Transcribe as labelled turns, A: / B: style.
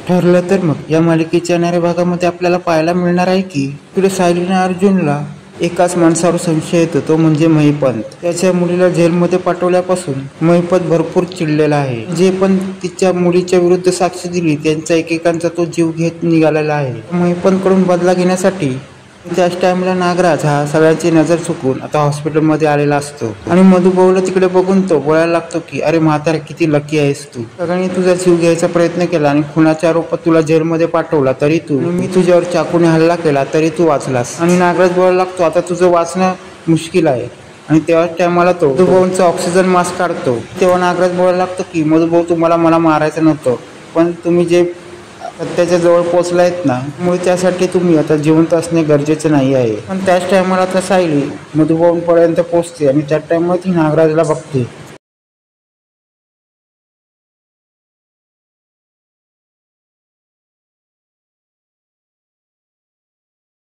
A: ठरलं तर मग या मालिकेच्या येणाऱ्या भागामध्ये आपल्याला पाहायला मिळणार आहे की इकडे सायलीने अर्जुनला एकाच माणसावर संशय येतो, तो म्हणजे महिपंत. त्याच्या मुलीला जेलमध्ये पाठवल्यापासून महिपंत भरपूर चिडलेला आहे. जे पण तिच्या मुलीच्या विरुद्ध साक्ष दिली त्यांचा एकेकांचा तो जीव घेत निघालेला आहे. महिपंत कडून बदला घेण्यासाठी त्याच टाइमला नागराज हा सगळ्यांची नजर चुकून आता हॉस्पिटलमध्ये आलेला असतो आणि मधुभाऊला तिकडे बघून तो बोलायला लागतो की अरे म्हातारे, किती लकी आहेस तू. सगळ्यांनी तुझा जीव घ्यायचा प्रयत्न केला आणि खुनाच्या आरोपात तुला जेलमध्ये पाठवला तरी तू, मी तुझ्यावर चाकूने हल्ला केला तरी तू वाचलास. आणि नागराज बोलायला लागतो आता तुझं वाचणं मुश्किल आहे. आणि तेव्हाच टायमाला तो मधुभाऊंचा ऑक्सिजन मास्क काढतो. तेव्हा नागराज बोलायला लागतो की मधुभाऊ, तुम्हाला मला मारायचं नव्हतं, पण तुम्ही जे सत्याच्या जवळ पोहोचलायत ना, त्यामुळे त्यासाठी तुम्ही आता जिवंत असणे गरजेचे नाही आहे. पण त्याच टायमाला आता सायली मधुभाऊंपर्यंत पोहोचते आणि त्या टाइमला ती नागराजला बघते.